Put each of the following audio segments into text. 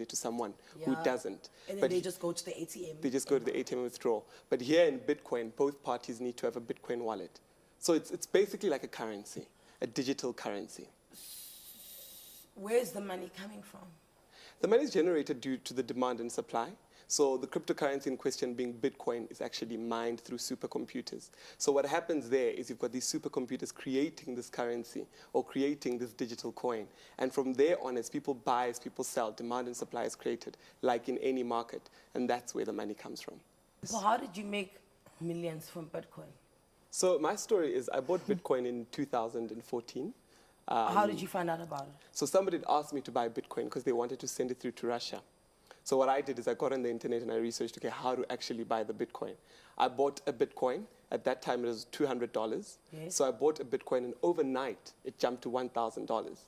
it to someone who doesn't. And then they just go to the ATM. They just go to the ATM and withdraw. But here in Bitcoin, both parties need to have a Bitcoin wallet. So it's basically like a currency, a digital currency. Where's the money coming from? The money is generated due to the demand and supply. So the cryptocurrency in question being Bitcoin is actually mined through supercomputers. So what happens there is you've got these supercomputers creating this currency or creating this digital coin. And from there on, as people buy, as people sell, demand and supply is created, like in any market. And that's where the money comes from. So how did you make millions from Bitcoin? So my story is I bought Bitcoin in 2014. How did you find out about it? So somebody had asked me to buy Bitcoin because they wanted to send it through to Russia. So what I did is I got on the internet and I researched, okay, how to actually buy the Bitcoin. I bought a Bitcoin. At that time, it was $200. Yes. So I bought a Bitcoin, and overnight, it jumped to $1,000.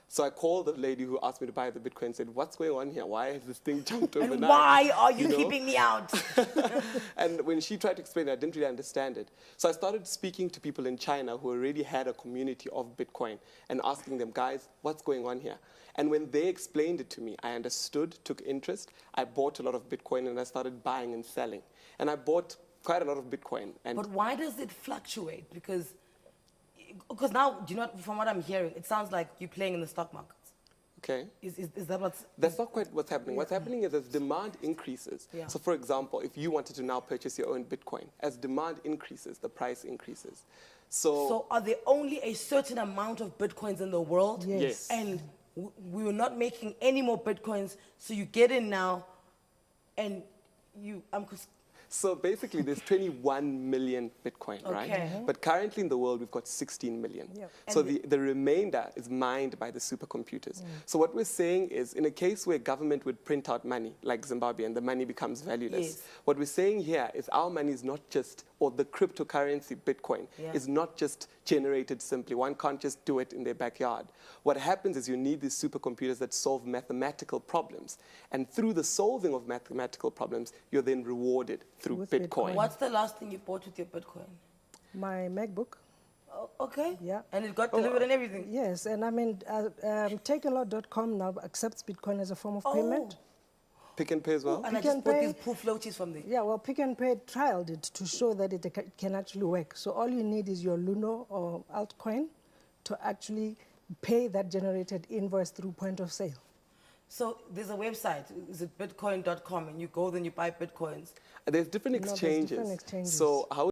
So I called the lady who asked me to buy the Bitcoin and said, what's going on here? Why has this thing jumped overnight? And why are you keeping me out? And when she tried to explain it, I didn't really understand it. So I started speaking to people in China who already had a community of Bitcoin and asking them, guys, what's going on here? And when they explained it to me, I understood, took interest. I bought a lot of Bitcoin and I started buying and selling. And I bought quite a lot of Bitcoin. And but why does it fluctuate? Because now, do you know, from what I'm hearing, it sounds like you're playing in the stock market. okay. Is that what's... That's not quite what's happening. What's happening is as demand increases. Yeah. So for example, if you wanted to now purchase your own Bitcoin, as demand increases, the price increases. So are there only a certain amount of Bitcoins in the world? Yes. And we were not making any more Bitcoins, so you get in now and you... So basically, there's 21 million Bitcoin, Okay. right? But currently in the world, we've got 16 million. Yep. So the remainder is mined by the supercomputers. So what we're saying is, in a case where government would print out money, like Zimbabwe, and the money becomes valueless, Yes. what we're saying here is our money is not just, or the cryptocurrency Bitcoin is not just generated simply. One can't just do it in their backyard. What happens is you need these supercomputers that solve mathematical problems. And through the solving of mathematical problems, you're then rewarded through With Bitcoin. What's the last thing you bought with your Bitcoin? My MacBook. Oh, okay. Yeah. And it got delivered and everything? Yes, and I mean, takealot.com now accepts Bitcoin as a form of payment. Pick and Pay as well? And I Pick just and bought Pay. these proof floaties from there. Yeah, well, Pick and Pay trialed it to show that it can actually work. So all you need is your Luno or altcoin to actually pay that generated invoice through point of sale. So there's a website, is it bitcoin.com, and you go then you buy Bitcoins? There's different No, there's exchanges. different exchanges. So how